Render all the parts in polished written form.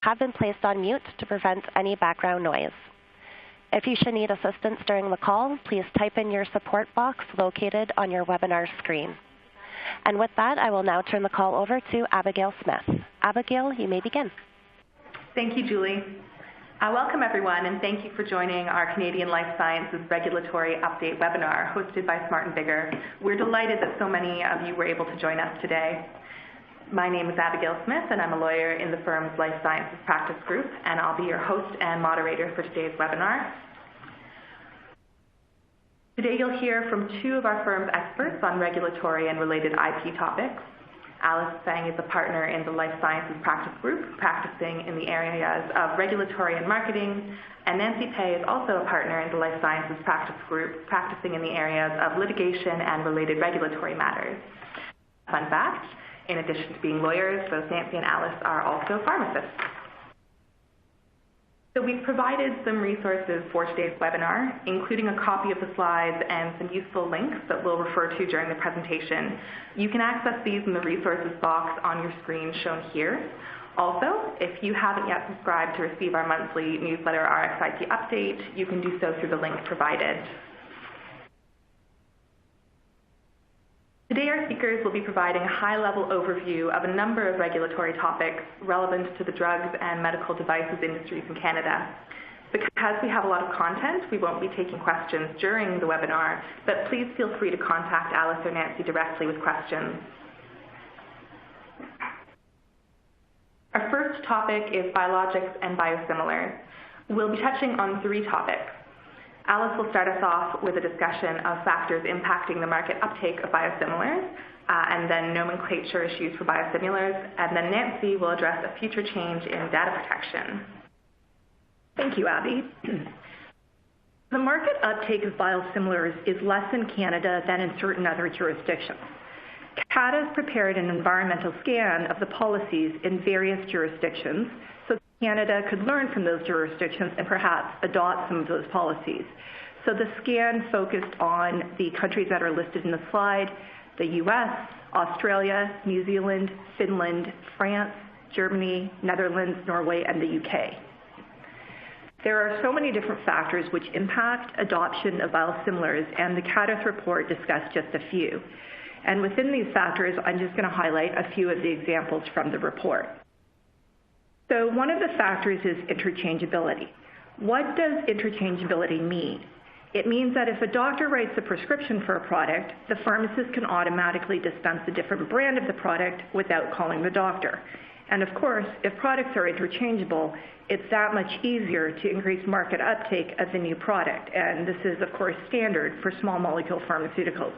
have been placed on mute to prevent any background noise. If you should need assistance during the call, please type in your support box located on your webinar screen. And with that, I will now turn the call over to Abigail Smith. Abigail, you may begin. Thank you, Julie. Welcome, everyone, and thank you for joining our Canadian Life Sciences Regulatory Update webinar hosted by Smart and Biggar. We're delighted that so many of you were able to join us today. My name is Abigail Smith, and I'm a lawyer in the firm's Life Sciences Practice Group, and I'll be your host and moderator for today's webinar. Today you'll hear from two of our firm's experts on regulatory and related IP topics. Alice Feng is a partner in the Life Sciences Practice Group, practicing in the areas of regulatory and marketing, and Nancy Pei is also a partner in the Life Sciences Practice Group, practicing in the areas of litigation and related regulatory matters. Fun fact, in addition to being lawyers, both Nancy and Alice are also pharmacists. So we've provided some resources for today's webinar, including a copy of the slides and some useful links that we'll refer to during the presentation. You can access these in the resources box on your screen shown here. Also, if you haven't yet subscribed to receive our monthly newsletter, RxIP Update, you can do so through the link provided. Today, our speakers will be providing a high-level overview of a number of regulatory topics relevant to the drugs and medical devices industries in Canada. Because we have a lot of content, we won't be taking questions during the webinar, but please feel free to contact Alice or Nancy directly with questions. Our first topic is biologics and biosimilars. We'll be touching on three topics. Alice will start us off with a discussion of factors impacting the market uptake of biosimilars, and then nomenclature issues for biosimilars, and then Nancy will address a future change in data protection. Thank you, Abby. The market uptake of biosimilars is less in Canada than in certain other jurisdictions. CADA has prepared an environmental scan of the policies in various jurisdictions, so Canada could learn from those jurisdictions and perhaps adopt some of those policies. So the scan focused on the countries that are listed in the slide: the US, Australia, New Zealand, Finland, France, Germany, Netherlands, Norway, and the UK. There are so many different factors which impact adoption of biosimilars, and the CADA report discussed just a few. And within these factors, I'm just going to highlight a few of the examples from the report. So one of the factors is interchangeability. What does interchangeability mean? It means that if a doctor writes a prescription for a product, the pharmacist can automatically dispense a different brand of the product without calling the doctor. And of course, if products are interchangeable, it's that much easier to increase market uptake of the new product. And this is, of course, standard for small molecule pharmaceuticals.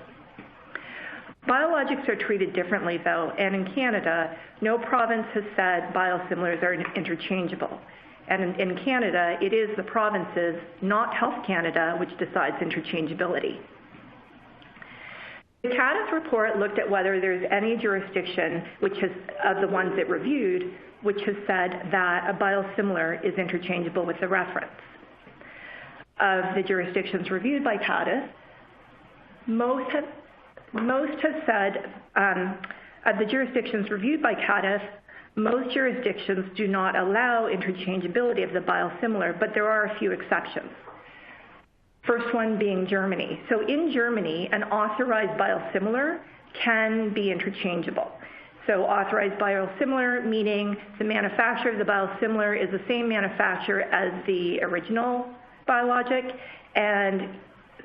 Biologics are treated differently, though, and in Canada, no province has said biosimilars are interchangeable. And in Canada, it is the provinces, not Health Canada, which decides interchangeability. The CADA report looked at whether there's any jurisdiction, of the ones it reviewed, which has said that a biosimilar is interchangeable with the reference. Of the jurisdictions reviewed by CADA, most have said, of the jurisdictions reviewed by CADA, most jurisdictions do not allow interchangeability of the biosimilar, but there are a few exceptions. First one being Germany. So in Germany, an authorized biosimilar can be interchangeable. So authorized biosimilar meaning the manufacturer of the biosimilar is the same manufacturer as the original biologic, and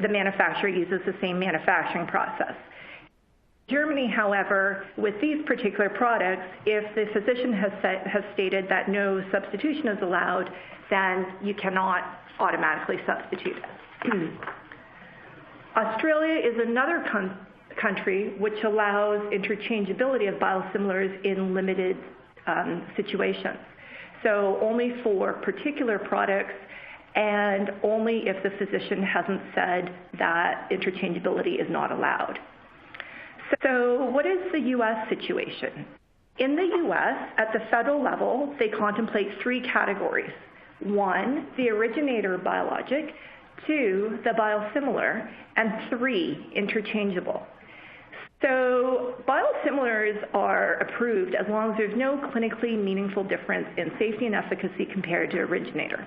the manufacturer uses the same manufacturing process. Germany, however, with these particular products, if the physician has stated that no substitution is allowed, then you cannot automatically substitute it. Australia is another country which allows interchangeability of biosimilars in limited situations. So only for particular products and only if the physician hasn't said that interchangeability is not allowed. So what is the U.S. situation? In the U.S., at the federal level, they contemplate three categories. One, the originator biologic. Two, the biosimilar. And three, interchangeable. So biosimilars are approved as long as there's no clinically meaningful difference in safety and efficacy compared to originator.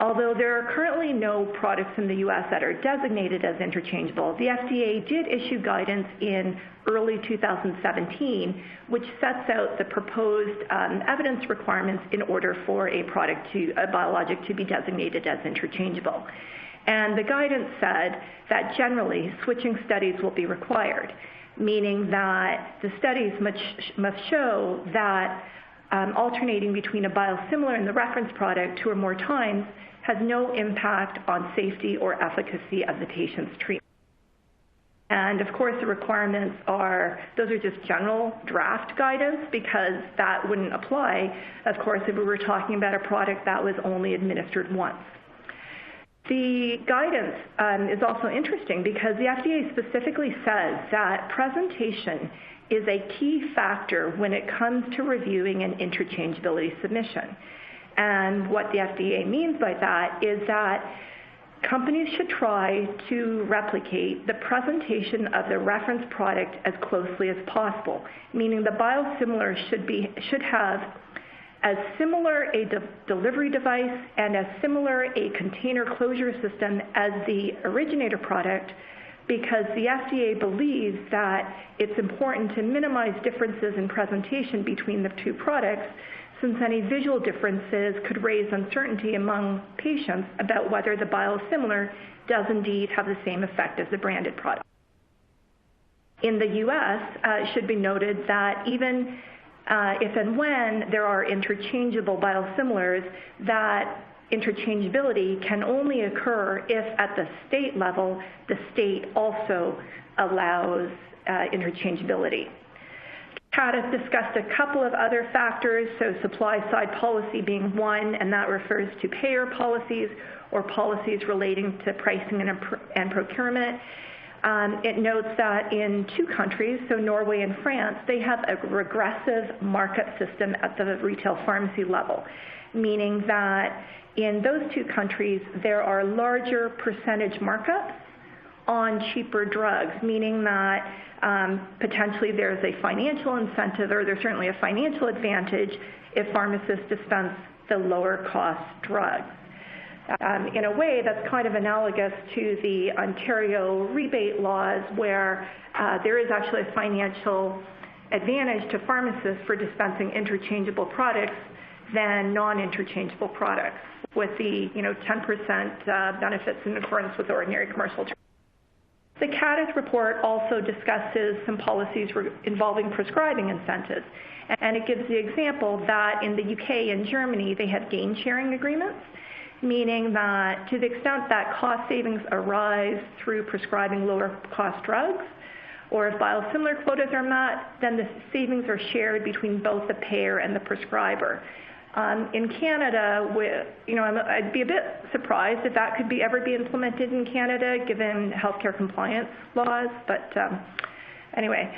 Although there are currently no products in the U.S. that are designated as interchangeable, the FDA did issue guidance in early 2017, which sets out the proposed evidence requirements in order for a biologic to be designated as interchangeable. And the guidance said that generally switching studies will be required, meaning that the studies must show that alternating between a biosimilar and the reference product 2 or more times has no impact on safety or efficacy of the patient's treatment. And of course, the requirements those are just general draft guidance, because that wouldn't apply, of course, if we were talking about a product that was only administered once. The guidance is also interesting because the FDA specifically says that presentation is a key factor when it comes to reviewing an interchangeability submission. And what the FDA means by that is that companies should try to replicate the presentation of the reference product as closely as possible, meaning the biosimilar should have as similar a delivery device and as similar a container closure system as the originator product, because the FDA believes that it's important to minimize differences in presentation between the two products, since any visual differences could raise uncertainty among patients about whether the biosimilar does indeed have the same effect as the branded product. In the U.S., it should be noted that even if and when there are interchangeable biosimilars, that interchangeability can only occur if at the state level, the state also allows interchangeability. CADIS discussed a couple of other factors, so supply side policy being one, and that refers to payer policies or policies relating to pricing and procurement. It notes that in 2 countries, so Norway and France, they have a regressive markup system at the retail pharmacy level, meaning that in those 2 countries, there are larger percentage markups on cheaper drugs, meaning that potentially there's a financial incentive, or there's certainly a financial advantage if pharmacists dispense the lower cost drugs. In a way, that's kind of analogous to the Ontario rebate laws, where there is actually a financial advantage to pharmacists for dispensing interchangeable products than non-interchangeable products, with the 10% benefits in accordance with ordinary commercial terms. The CADIS report also discusses some policies involving prescribing incentives, and it gives the example that in the UK and Germany, they have gain-sharing agreements, meaning that to the extent that cost savings arise through prescribing lower-cost drugs, or if biosimilar quotas are met, then the savings are shared between both the payer and the prescriber. In Canada, I'd be a bit surprised if that could ever be implemented in Canada, given healthcare compliance laws. But anyway,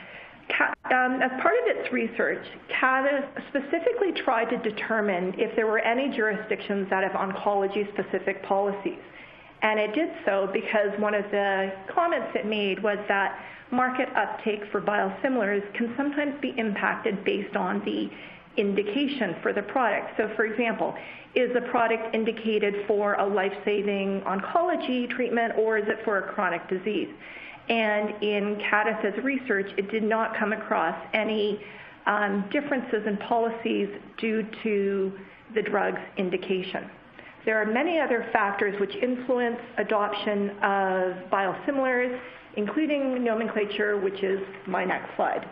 as part of its research, CADIS specifically tried to determine if there were any jurisdictions that have oncology-specific policies. And it did so because one of the comments it made was that market uptake for biosimilars can sometimes be impacted based on the indication for the product. So for example, is the product indicated for a life-saving oncology treatment, or is it for a chronic disease? And in CADIS's research, it did not come across any differences in policies due to the drug's indication. There are many other factors which influence adoption of biosimilars, including nomenclature, which is my next slide.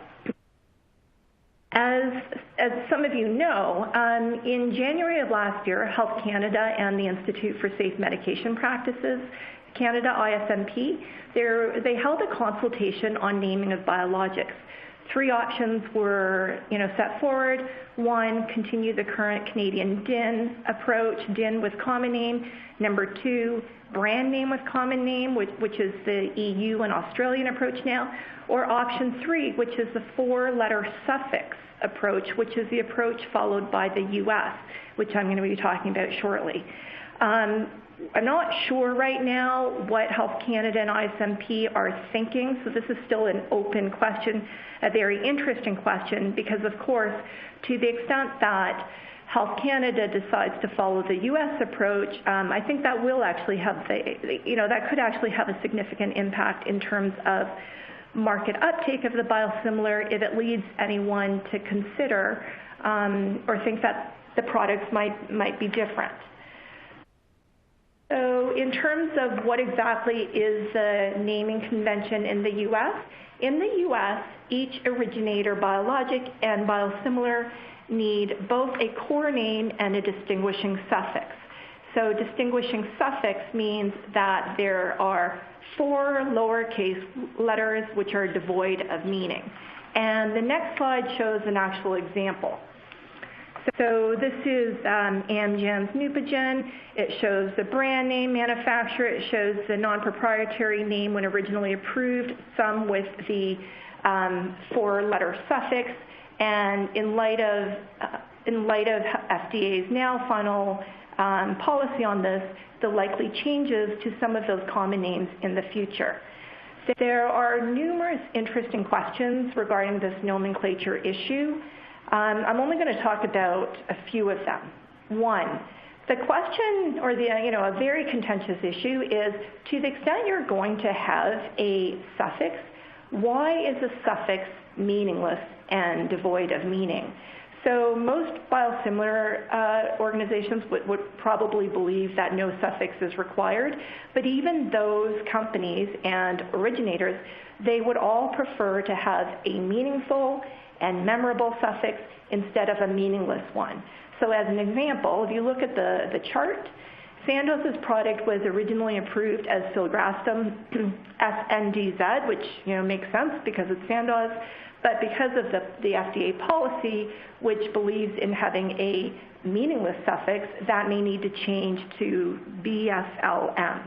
As some of you know, in January of last year, Health Canada and the Institute for Safe Medication Practices Canada, ISMP, they held a consultation on naming of biologics. 3 options were set forward. 1, continue the current Canadian DIN approach, DIN with common name. Number 2, brand name with common name, which is the EU and Australian approach now. Or option 3, which is the 4-letter suffix approach, which is the approach followed by the US, which I'm going to be talking about shortly. I'm not sure right now what Health Canada and ISMP are thinking, so this is still an open question, a very interesting question, because of course, to the extent that Health Canada decides to follow the U.S. approach, I think that will actually have that could actually have a significant impact in terms of market uptake of the biosimilar if it leads anyone to consider or think that the products might be different. So in terms of what exactly is the naming convention in the U.S., each originator biologic and biosimilar need both a core name and a distinguishing suffix. So distinguishing suffix means that there are 4 lowercase letters which are devoid of meaning. And the next slide shows an actual example. So this is Amgen's Neupogen. It shows the brand name, manufacturer. It shows the non-proprietary name when originally approved, some with the 4-letter suffix. And in light of FDA's now final policy on this, the likely changes to some of those common names in the future. There are numerous interesting questions regarding this nomenclature issue. I'm only going to talk about a few of them. One, the question, or a very contentious issue is, to the extent you're going to have a suffix, why is a suffix meaningless and devoid of meaning? So most biosimilar organizations would probably believe that no suffix is required, but even those companies and originators, they would all prefer to have a meaningful and memorable suffix instead of a meaningless one. So as an example, if you look at the chart, Sandoz's product was originally approved as filgrastim SNDZ, which makes sense because it's Sandoz, but because of the FDA policy, which believes in having a meaningless suffix, that may need to change to BSLM.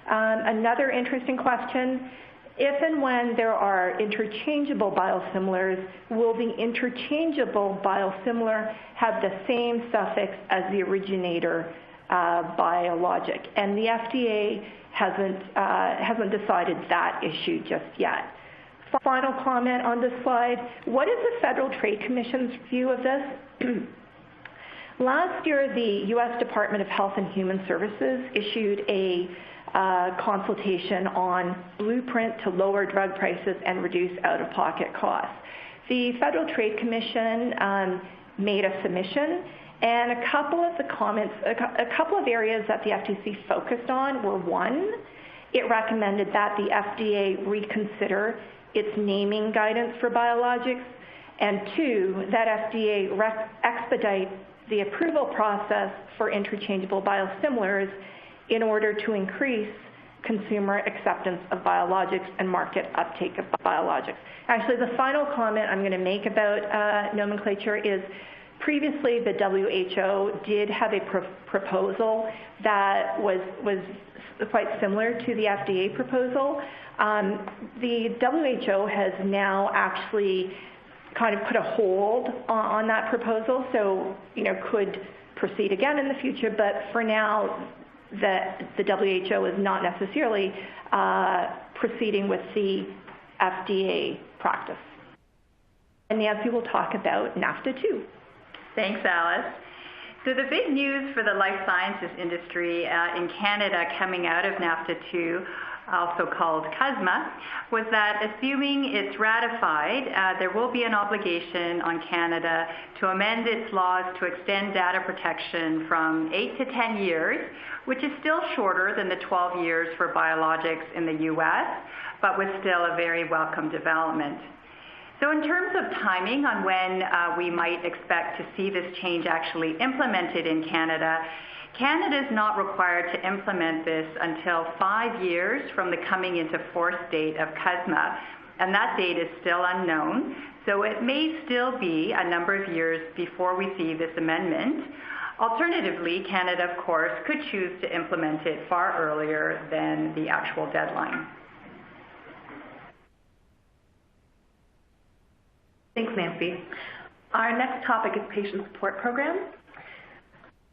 Another interesting question, if and when there are interchangeable biosimilars, will the interchangeable biosimilar have the same suffix as the originator biologic? And the FDA hasn't decided that issue just yet. Final comment on this slide, what is the Federal Trade Commission's view of this? Last year, the U.S. Department of Health and Human Services issued a consultation on blueprint to lower drug prices and reduce out-of-pocket costs. The Federal Trade Commission made a submission, and a couple of the comments, a couple of areas that the FTC focused on were, one, it recommended that the FDA reconsider its naming guidance for biologics, and 2, that FDA expedite the approval process for interchangeable biosimilars in order to increase consumer acceptance of biologics and market uptake of biologics. Actually, the final comment I'm going to make about nomenclature is previously the WHO did have a proposal that was quite similar to the FDA proposal. The WHO has now actually kind of put a hold on that proposal, so could proceed again in the future, but for now the WHO is not necessarily proceeding with the FDA practice. And Nancy will talk about NAFTA 2. Thanks, Alice. So the big news for the life sciences industry in Canada coming out of NAFTA 2, also called CUSMA, was that assuming it's ratified, there will be an obligation on Canada to amend its laws to extend data protection from 8 to 10 years, which is still shorter than the 12 years for biologics in the US, but was still a very welcome development. So in terms of timing on when we might expect to see this change actually implemented in Canada, Canada is not required to implement this until 5 years from the coming into force date of CUSMA, and that date is still unknown, so it may still be a number of years before we see this amendment. Alternatively, Canada, of course, could choose to implement it far earlier than the actual deadline. Thanks, Nancy. Our next topic is patient support programs.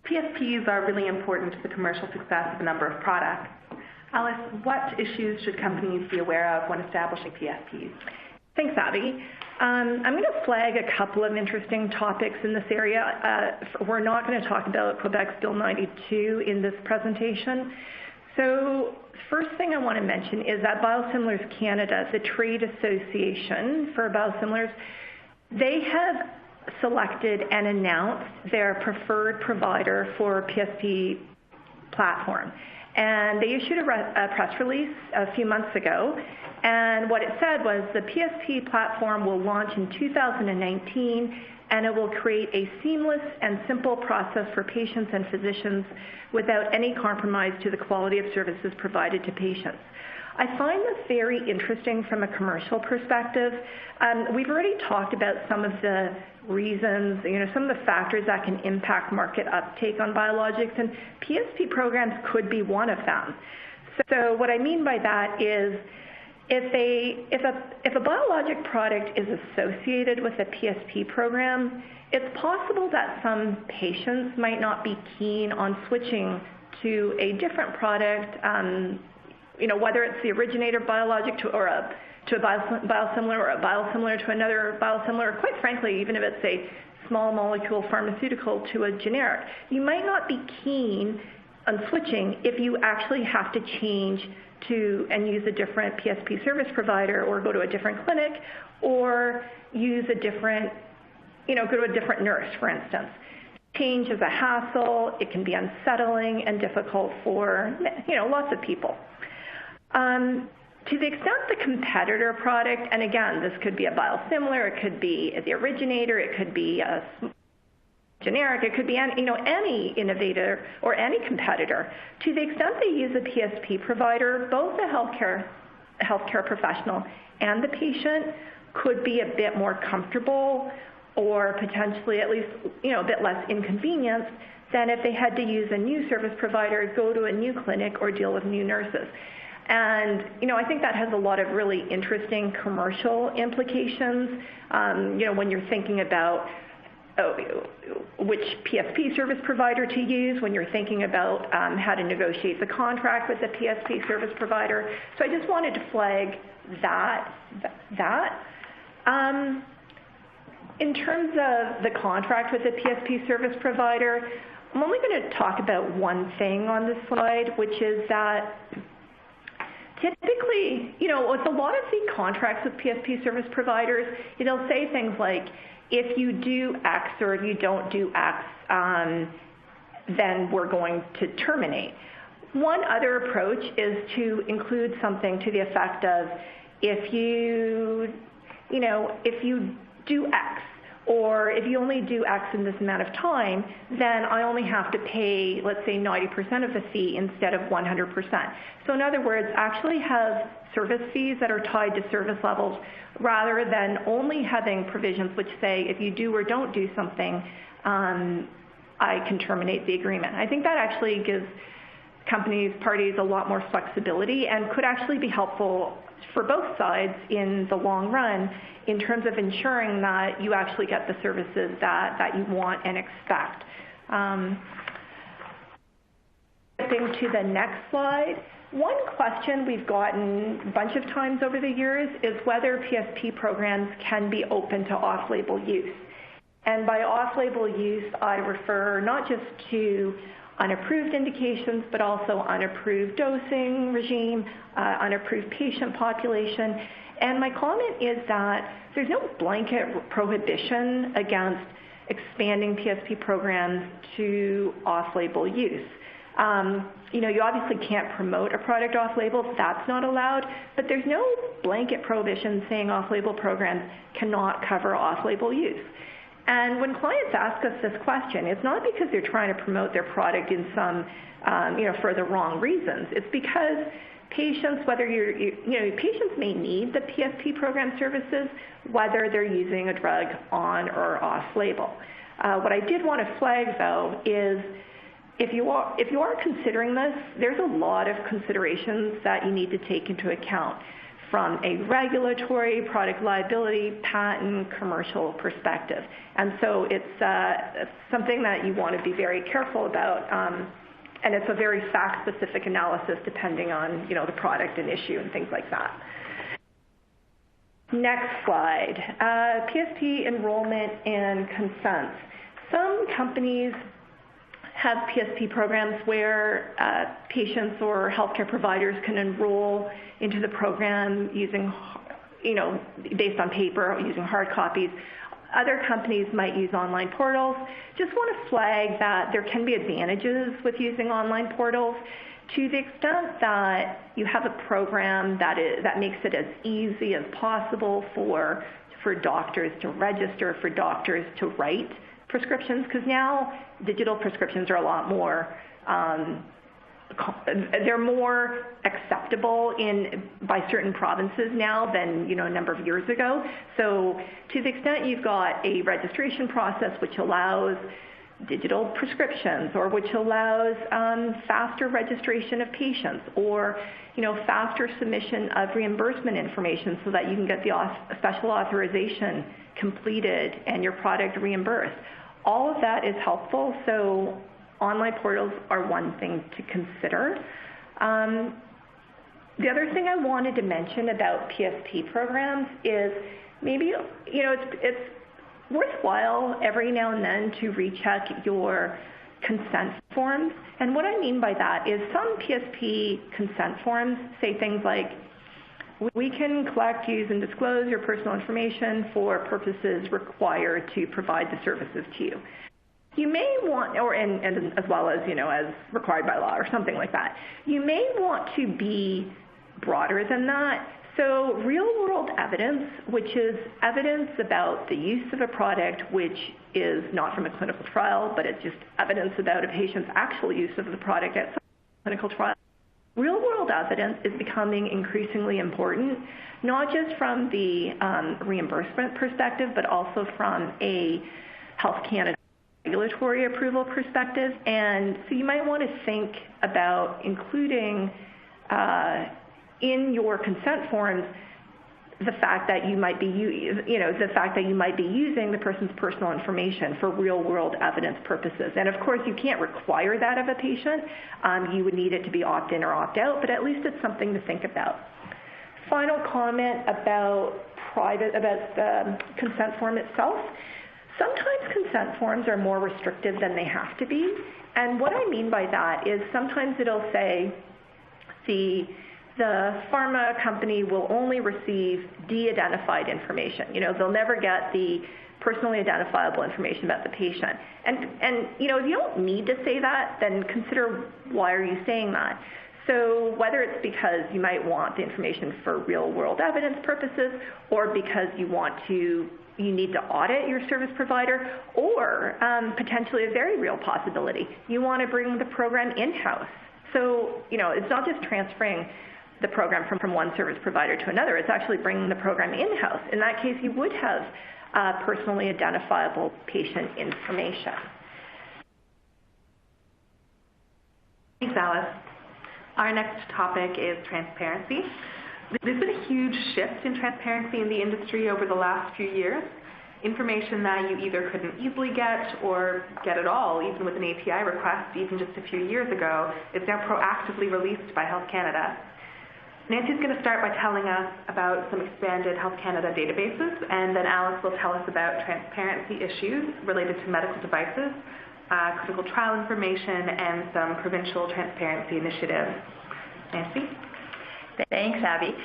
PSPs are really important to the commercial success of a number of products. Alice, what issues should companies be aware of when establishing PSPs? Thanks, Abby. I'm going to flag a couple of interesting topics in this area. We're not going to talk about Quebec's Bill 92 in this presentation. So first thing I want to mention is that Biosimilars Canada, the trade association for biosimilars, they have selected and announced their preferred provider for PSP platform. And they issued a press release a few months ago. And what it said was the PSP platform will launch in 2019, and it will create a seamless and simple process for patients and physicians without any compromise to the quality of services provided to patients. I find this very interesting from a commercial perspective. We've already talked about some of the reasons, some of the factors that can impact market uptake on biologics, and PSP programs could be one of them. So what I mean by that is if a biologic product is associated with a PSP program, it's possible that some patients might not be keen on switching to a different product, whether it's the originator biologic to a biosimilar or a biosimilar to another biosimilar, or quite frankly, even if it's a small molecule pharmaceutical to a generic. You might not be keen on switching if you actually have to change to and use a different PSP service provider, or go to a different clinic, or use a different, go to a different nurse, for instance. Change is a hassle. It can be unsettling and difficult for, lots of people. To the extent the competitor product, and again, this could be a biosimilar, it could be the originator, it could be a generic, it could be any innovator or any competitor. To the extent they use a PSP provider, both the healthcare professional and the patient could be a bit more comfortable, or potentially at least a bit less inconvenienced than if they had to use a new service provider, go to a new clinic, or deal with new nurses. And, I think that has a lot of really interesting commercial implications, when you're thinking about which PSP service provider to use, when you're thinking about how to negotiate the contract with the PSP service provider. So I just wanted to flag that. In terms of the contract with the PSP service provider, I'm only going to talk about one thing on this slide, which is that typically, with a lot of the contracts with PSP service providers, it'll say things like, if you do X or if you don't do X, then we're going to terminate. One other approach is to include something to the effect of, if you do X, or if you only do X in this amount of time, then I only have to pay, let's say, 90% of the fee instead of 100%. So in other words, actually have service fees that are tied to service levels, rather than only having provisions which say, if you do or don't do something, I can terminate the agreement. I think that actually gives parties a lot more flexibility, and could actually be helpful for both sides in the long run, in terms of ensuring that you actually get the services that you want and expect. Getting to the next slide, one question we've gotten a bunch of times over the years is whether PSP programs can be open to off-label use. And by off-label use, I refer not just to unapproved indications, but also unapproved dosing regime, unapproved patient population. And my comment is that there's no blanket prohibition against expanding PSP programs to off-label use. You obviously can't promote a product off-label, that's not allowed, but there's no blanket prohibition saying off-label programs cannot cover off-label use. And when clients ask us this question, it's not because they're trying to promote their product in some, for the wrong reasons. It's because patients, patients may need the PSP program services, whether they're using a drug on or off-label. What I did want to flag, though, is if you are considering this, there's a lot of considerations that you need to take into account. from a regulatory, product liability, patent, commercial perspective. And so it's something that you want to be very careful about, and it's a very fact-specific analysis depending on, the product and issue and things like that. Next slide, PSP enrollment and consents. Some companies have PSP programs where patients or healthcare providers can enroll into the program using, based on paper or using hard copies. Other companies might use online portals. Just want to flag that there can be advantages with using online portals to the extent that you have a program that makes it as easy as possible for doctors to register, for doctors to write prescriptions, because now digital prescriptions are a lot more, they're more acceptable by certain provinces now than a number of years ago. So to the extent you've got a registration process which allows digital prescriptions, or which allows faster registration of patients, or faster submission of reimbursement information so that you can get the special authorization completed and your product reimbursed. All of that is helpful, so online portals are one thing to consider. The other thing I wanted to mention about PSP programs is maybe, it's worthwhile every now and then to recheck your consent forms. And what I mean by that is some PSP consent forms say things like, we can collect, use, and disclose your personal information for purposes required to provide the services to you. You may want, and as well as, as required by law or something like that. You may want to be broader than that. So real-world evidence, which is evidence about the use of a product which is not from a clinical trial, but it's just evidence about a patient's actual use of the product at some clinical trial. Real-world evidence is becoming increasingly important, not just from the reimbursement perspective, but also from a Health Canada regulatory approval perspective. And so you might want to think about including in your consent forms the fact that you might be, using the person's personal information for real-world evidence purposes. And of course, you can't require that of a patient. You would need it to be opt-in or opt-out, but at least it's something to think about. Final comment about the consent form itself. Sometimes consent forms are more restrictive than they have to be. And what I mean by that is sometimes it'll say the pharma company will only receive de-identified information. They'll never get the personally identifiable information about the patient. And if you don't need to say that, then consider why are you saying that. So whether it's because you might want the information for real-world evidence purposes, or because you need to audit your service provider, or potentially a very real possibility, you want to bring the program in-house. So, it's not just transferring the program from one service provider to another, it's actually bringing the program in-house. In that case, you would have personally identifiable patient information. Thanks, Alice. Our next topic is transparency. There's been a huge shift in transparency in the industry over the last few years. Information that you either couldn't easily get or get at all, even with an API request, even just a few years ago, is now proactively released by Health Canada. Nancy's going to start by telling us about some expanded Health Canada databases, and then Alice will tell us about transparency issues related to medical devices, clinical trial information, and some provincial transparency initiatives. Nancy? Thanks, Abby.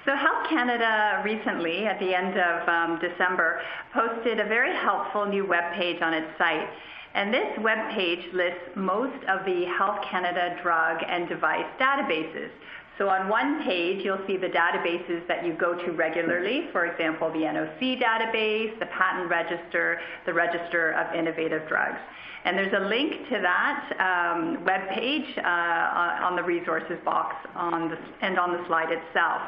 So Health Canada recently, at the end of December, posted a very helpful new webpage on its site. And this webpage lists most of the Health Canada drug and device databases. So on one page, you'll see the databases that you go to regularly, for example, the NOC database, the Patent Register, the Register of Innovative Drugs. And there's a link to that web page on the resources box and on the slide itself.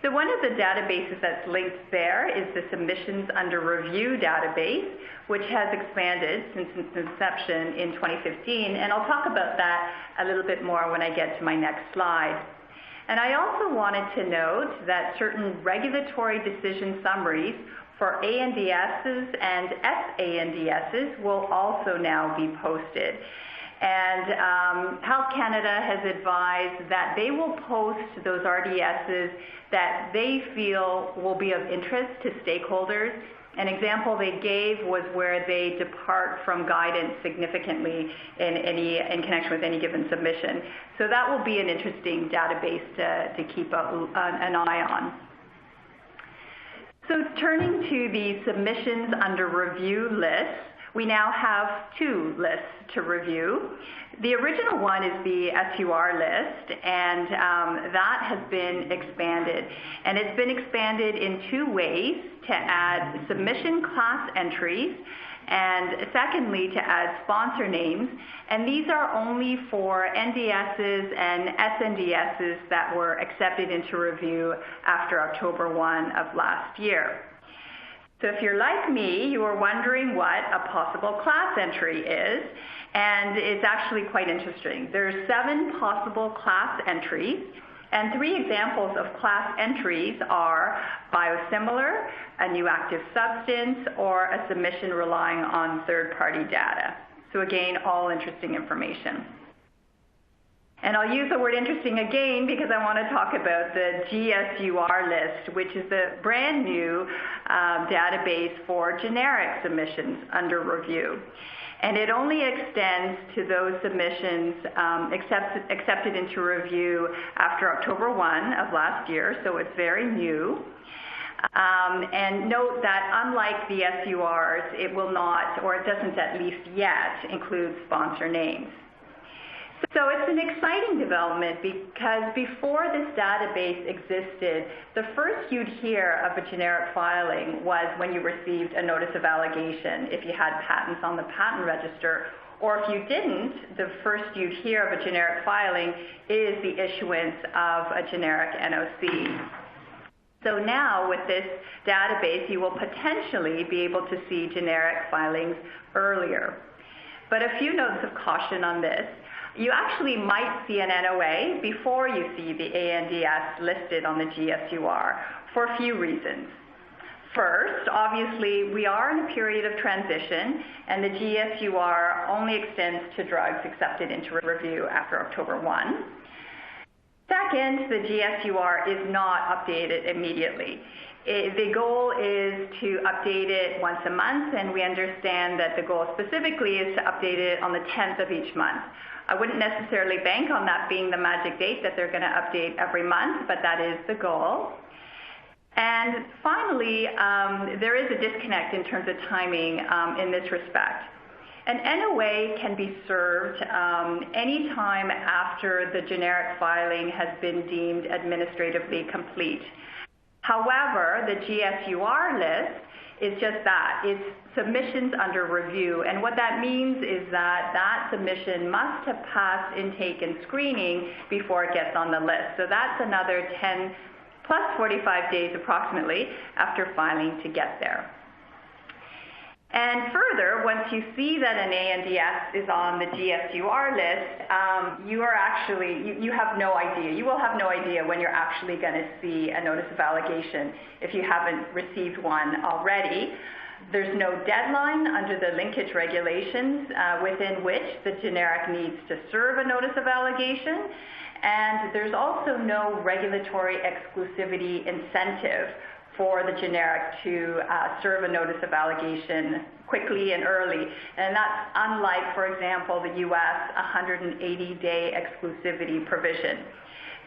So one of the databases that's linked there is the Submissions Under Review database, which has expanded since its inception in 2015. And I'll talk about that a little bit more when I get to my next slide. And I also wanted to note that certain regulatory decision summaries for ANDSs and SANDSs will also now be posted. And Health Canada has advised that they will post those RDSs that they feel will be of interest to stakeholders. An example they gave was where they depart from guidance significantly in connection with any given submission. So that will be an interesting database to keep an eye on. So turning to the submissions under review list, we now have 2 lists to review. The original one is the SUR list, and that has been expanded. And it's been expanded in 2 ways: to add submission class entries, and secondly, to add sponsor names. And these are only for NDSs and SNDSs that were accepted into review after October 1 of last year. So if you're like me, you are wondering what a possible class entry is, and it's actually quite interesting. There are 7 possible class entries, and 3 examples of class entries are biosimilar, a new active substance, or a submission relying on third-party data. So again, all interesting information. And I'll use the word interesting again because I want to talk about the GSUR list, which is the brand new database for generic submissions under review. And it only extends to those submissions accepted into review after October 1 of last year, so it's very new. And note that unlike the SURs, it will not, or it doesn't at least yet, include sponsor names. So it's an exciting development because before this database existed, the first you'd hear of a generic filing was when you received a notice of allegation, if you had patents on the patent register, or if you didn't, the first you'd hear of a generic filing is the issuance of a generic NOC. So now with this database, you will potentially be able to see generic filings earlier. But a few notes of caution on this. You actually might see an NOA before you see the ANDS listed on the GSUR for a few reasons. First, obviously, we are in a period of transition, and the GSUR only extends to drugs accepted into review after October 1. Second, the GSUR is not updated immediately. The goal is to update it once a month, and we understand that the goal specifically is to update it on the 10th of each month. I wouldn't necessarily bank on that being the magic date that they're going to update every month, but that is the goal. And finally, there is a disconnect in terms of timing in this respect. An NOA can be served any time after the generic filing has been deemed administratively complete. However, the GSUR list is just that. It's submissions under review. And what that means is that that submission must have passed intake and screening before it gets on the list. So that's another 10 plus 45 days approximately after filing to get there. And further, once you see that an ANDS is on the GSUR list, you have no idea. You will have no idea when you're actually going to see a notice of allegation if you haven't received one already. There's no deadline under the linkage regulations within which the generic needs to serve a notice of allegation. And there's also no regulatory exclusivity incentive for the generic to serve a notice of allegation quickly and early. And that's unlike, for example, the US 180-day exclusivity provision.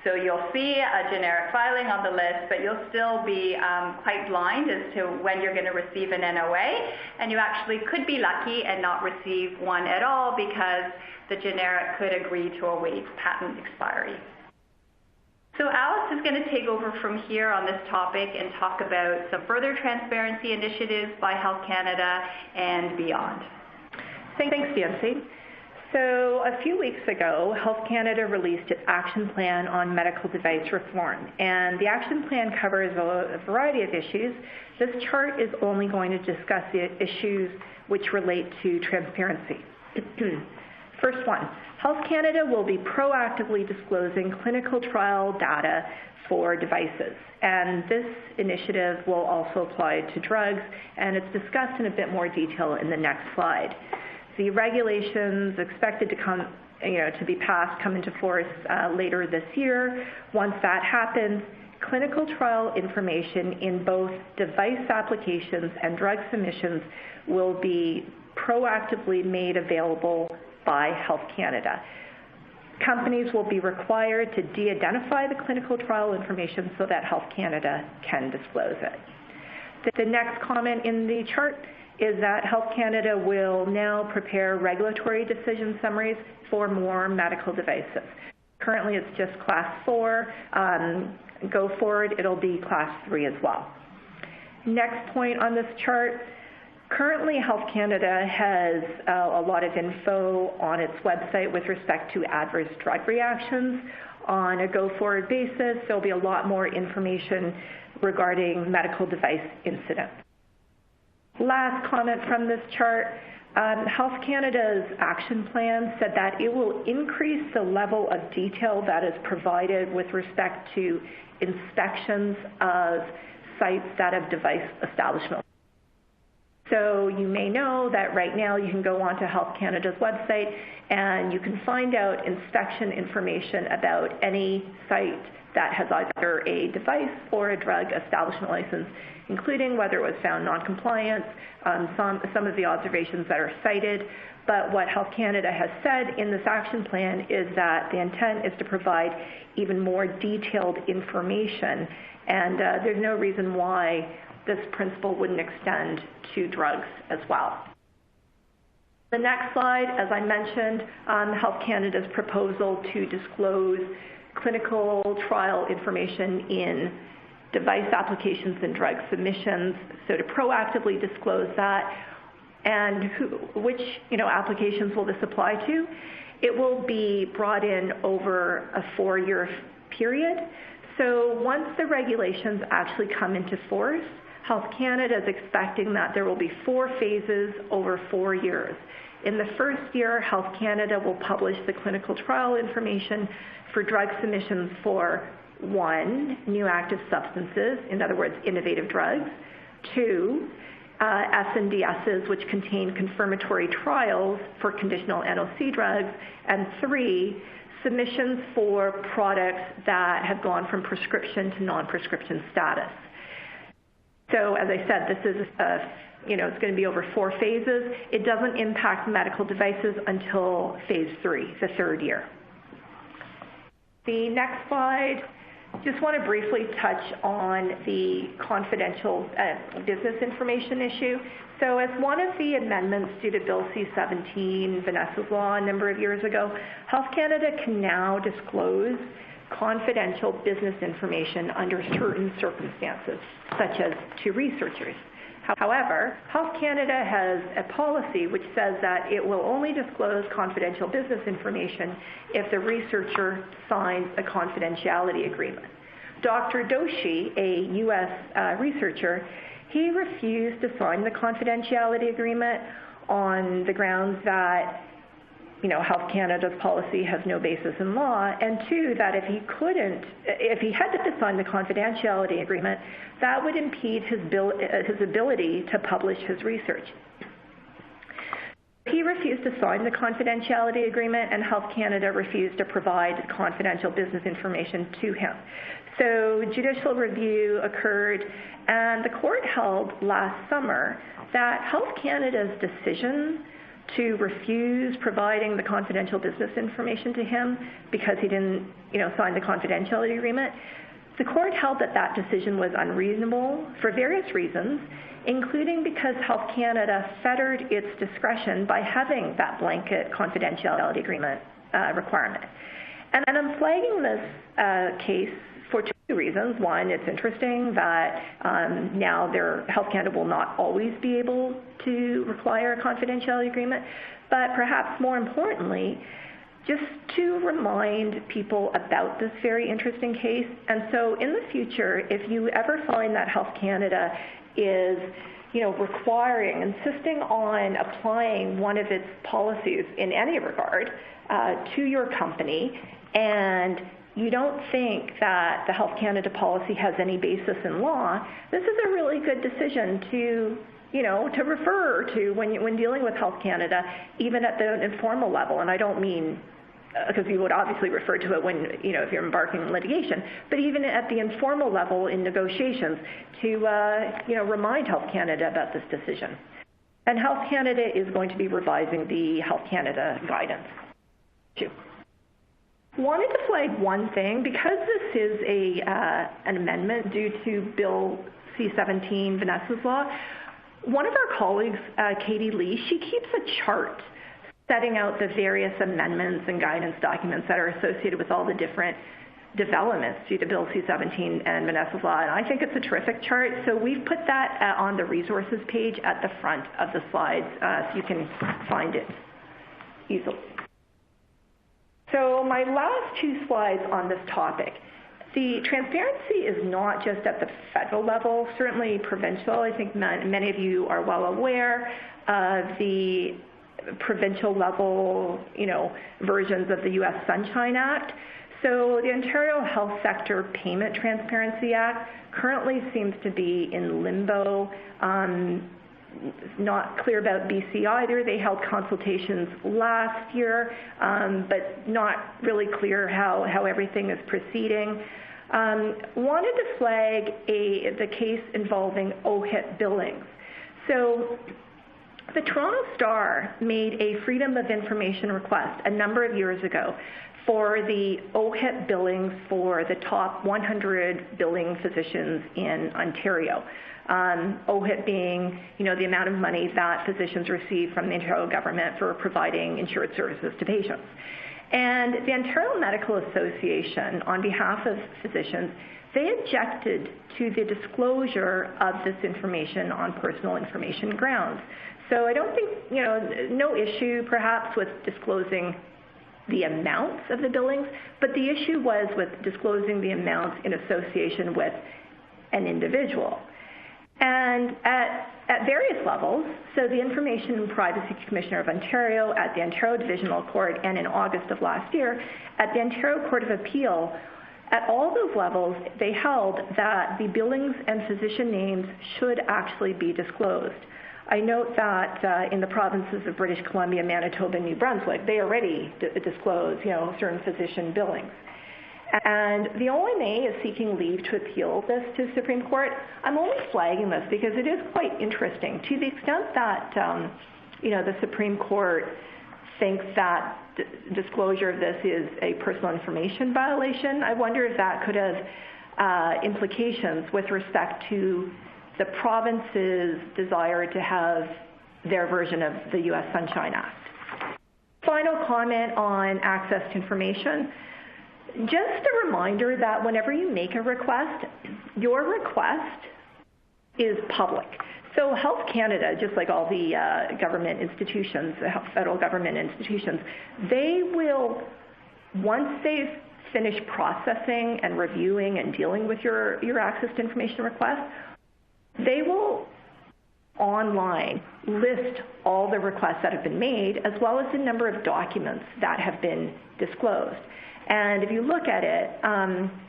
So you'll see a generic filing on the list, but you'll still be quite blind as to when you're going to receive an NOA, and you actually could be lucky and not receive one at all because the generic could agree to await patent expiry. So Alice is going to take over from here on this topic and talk about some further transparency initiatives by Health Canada and beyond. Thanks, Nancy. So a few weeks ago, Health Canada released its action plan on medical device reform, and the action plan covers a variety of issues. This chart is only going to discuss the issues which relate to transparency. First one, Health Canada will be proactively disclosing clinical trial data for devices. And this initiative will also apply to drugs, and it's discussed in a bit more detail in the next slide. The regulations expected to be passed come into force later this year. Once that happens, clinical trial information in both device applications and drug submissions will be proactively made available by Health Canada. Companies will be required to de-identify the clinical trial information so that Health Canada can disclose it. The next comment in the chart is that Health Canada will now prepare regulatory decision summaries for more medical devices. Currently, it's just Class 4. Go forward, it'll be Class 3 as well. Next point on this chart, currently Health Canada has a lot of info on its website with respect to adverse drug reactions. On a go-forward basis, there'll be a lot more information regarding medical device incidents. Last comment from this chart, Health Canada's action plan said that it will increase the level of detail that is provided with respect to inspections of sites that have device establishments. So you may know that right now you can go onto Health Canada's website and you can find out inspection information about any site that has either a device or a drug establishment license, including whether it was found non-compliant, some of the observations that are cited. But what Health Canada has said in this action plan is that the intent is to provide even more detailed information, and there's no reason why this principle wouldn't extend to drugs as well. The next slide, as I mentioned, Health Canada's proposal to disclose clinical trial information in device applications and drug submissions, so to proactively disclose that. And which applications will this apply to? It will be brought in over a 4-year period. So once the regulations actually come into force, Health Canada is expecting that there will be 4 phases over 4 years. In the first year, Health Canada will publish the clinical trial information for drug submissions for 1, new active substances, in other words, innovative drugs, 2, SNDSs, which contain confirmatory trials for conditional NOC drugs, and 3, submissions for products that have gone from prescription to non-prescription status. So as I said, this is it's going to be over 4 phases. It doesn't impact medical devices until phase 3, the 3rd year. The next slide, just want to briefly touch on the confidential business information issue. So as one of the amendments due to Bill C-17, Vanessa's law, a number of years ago, Health Canada can now disclose confidential business information under certain circumstances, such as to researchers. However, Health Canada has a policy which says that it will only disclose confidential business information if the researcher signs a confidentiality agreement. Dr. Doshi, a U.S. researcher, he refused to sign the confidentiality agreement on the grounds that Health Canada's policy has no basis in law, and 2, that if he had to sign the confidentiality agreement, that would impede his ability to publish his research. He refused to sign the confidentiality agreement, and Health Canada refused to provide confidential business information to him. So judicial review occurred, and the court held last summer that Health Canada's decision to refuse providing the confidential business information to him because he didn't, sign the confidentiality agreement, the court held that that decision was unreasonable for various reasons, including because Health Canada fettered its discretion by having that blanket confidentiality agreement requirement. And I'm flagging this case for 2 reasons. One, it's interesting that now Health Canada will not always be able to require a confidentiality agreement, but perhaps more importantly, just to remind people about this very interesting case. And so in the future, if you ever find that Health Canada is requiring, insisting on applying one of its policies in any regard to your company, and you don't think that the Health Canada policy has any basis in law, this is a really good decision to refer to when dealing with Health Canada, even at the informal level. And I don't mean, because you would obviously refer to it when, if you're embarking on litigation, but even at the informal level in negotiations to, remind Health Canada about this decision. And Health Canada is going to be revising the Health Canada guidance. Wanted to flag one thing, because this is an amendment due to Bill C-17, Vanessa's law. One of our colleagues, Katie Lee, she keeps a chart setting out the various amendments and guidance documents that are associated with all the different developments due to Bill C-17 and Vanessa's law, and I think it's a terrific chart. So we've put that on the resources page at the front of the slides, so you can find it easily. So my last two slides on this topic. The transparency is not just at the federal level, certainly provincial. I think many of you are well aware of the provincial level, versions of the U.S. Sunshine Act. So the Ontario Health Sector Payment Transparency Act currently seems to be in limbo. Not clear about BC either. They held consultations last year, but not really clear how everything is proceeding. Wanted to flag the case involving OHIP billings. So the Toronto Star made a Freedom of Information request a number of years ago for the OHIP billings for the top 100 billing physicians in Ontario. OHIP being, the amount of money that physicians receive from the Ontario government for providing insured services to patients. And the Ontario Medical Association, on behalf of physicians, they objected to the disclosure of this information on personal information grounds. So I don't think, no issue perhaps with disclosing the amounts of the billings, but the issue was with disclosing the amounts in association with an individual. And at various levels, so the Information and Privacy Commissioner of Ontario, at the Ontario Divisional Court, and in August of last year, at the Ontario Court of Appeal, at all those levels, they held that the billings and physician names should actually be disclosed. I note that in the provinces of British Columbia, Manitoba, and New Brunswick, they already disclose, certain physician billings. And the OMA is seeking leave to appeal this to the Supreme Court. I'm only flagging this because it is quite interesting. To the extent that, the Supreme Court thinks that disclosure of this is a personal information violation, I wonder if that could have implications with respect to the province's desire to have their version of the U.S. Sunshine Act. Final comment on access to information. Just a reminder that whenever you make a request, your request is public. So Health Canada, just like all the government institutions, federal government institutions, they will, once they've finished processing and reviewing and dealing with your access to information request, they will online list all the requests that have been made, as well as the number of documents that have been disclosed. And if you look at it,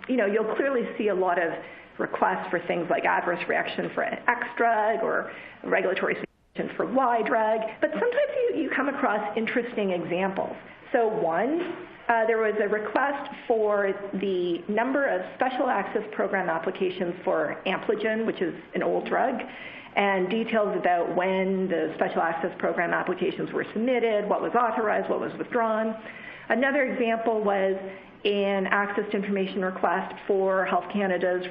you'll clearly see a lot of requests for things like adverse reaction for an X drug or regulatory submission for Y drug, but sometimes you come across interesting examples. So one, there was a request for the number of special access program applications for Ampligen, which is an old drug, and details about when the special access program applications were submitted, what was authorized, what was withdrawn. Another example was an access to information request for Health Canada's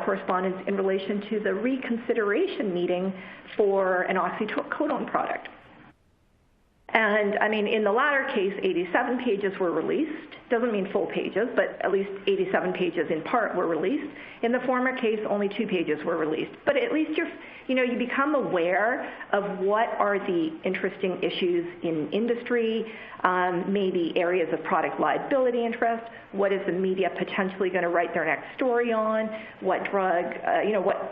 correspondence in relation to the reconsideration meeting for an oxycodone product. And I mean, in the latter case, 87 pages were released. Doesn't mean full pages, but at least 87 pages in part were released. In the former case, only 2 pages were released. But at least you become aware of what are the interesting issues in industry, maybe areas of product liability interest. What is the media potentially going to write their next story on? What drug,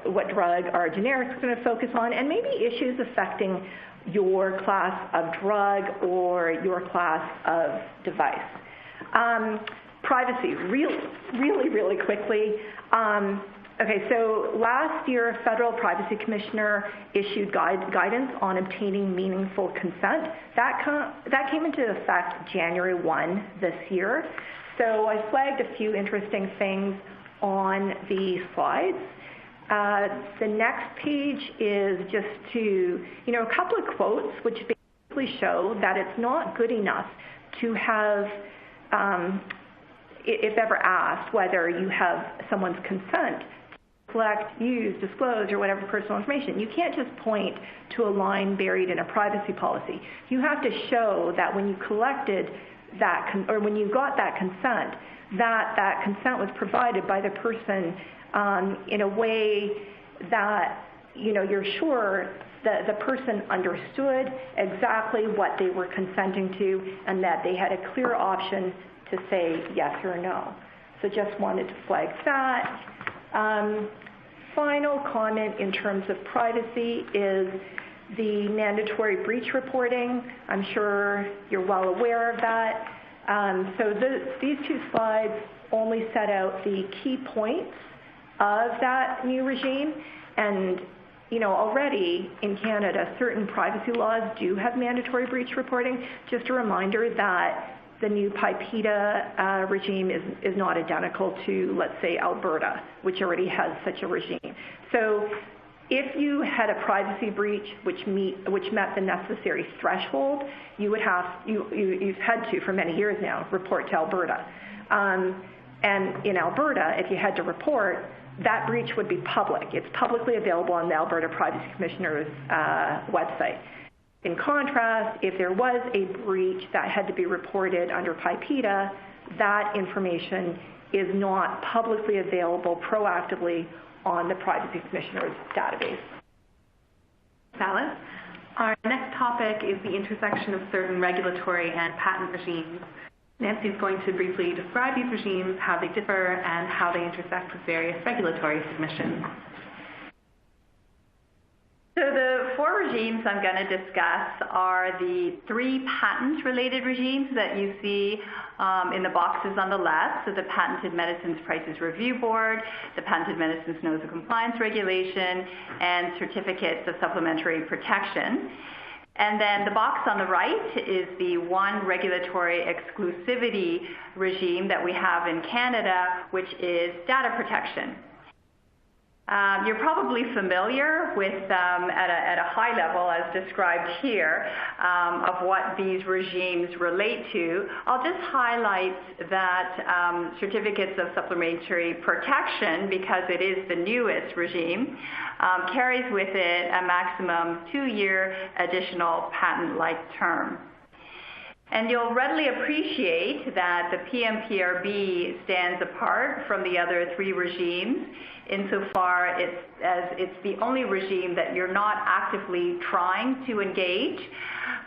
what drug are generics going to focus on? And maybe issues affecting your class of drug or your class of device. Privacy, really quickly. Okay, so last year, a federal privacy commissioner issued guidance on obtaining meaningful consent. That came into effect January 1 this year. So I flagged a few interesting things on the slides. The next page is just to, a couple of quotes which basically show that it's not good enough to have, if ever asked, whether you have someone's consent to collect, use, disclose, or whatever personal information. You can't just point to a line buried in a privacy policy. You have to show that when you collected that, or when you got that consent, that consent was provided by the person in a way that you're sure that the person understood exactly what they were consenting to and that they had a clear option to say yes or no. So just wanted to flag that. Final comment in terms of privacy is the mandatory breach reporting. I'm sure you're well aware of that. So these 2 slides only set out the key points of that new regime. And, already in Canada, certain privacy laws do have mandatory breach reporting. Just a reminder that the new PIPEDA regime is not identical to, let's say, Alberta, which already has such a regime. So if you had a privacy breach which met the necessary threshold, you've had to, for many years now, report to Alberta. And in Alberta, if you had to report, that breach would be public. It's publicly available on the Alberta Privacy Commissioner's website. In contrast, if there was a breach that had to be reported under PIPEDA, that information is not publicly available proactively on the Privacy Commissioner's database. Alice, our next topic is the intersection of certain regulatory and patent regimes. Nancy is going to briefly describe these regimes, how they differ, and how they intersect with various regulatory submissions. So the 4 regimes I'm going to discuss are the 3 patent-related regimes that you see in the boxes on the left. So the Patented Medicines Prices Review Board, the Patented Medicines Notice of Compliance Regulation, and Certificates of Supplementary Protection. And then the box on the right is the 1 regulatory exclusivity regime that we have in Canada, which is data protection. You're probably familiar with, at a high level, as described here, of what these regimes relate to. I'll just highlight that certificates of supplementary protection, because it is the newest regime, carries with it a maximum 2-year additional patent-like term. And you'll readily appreciate that the PMPRB stands apart from the other 3 regimes insofar as it's the only regime that you're not actively trying to engage.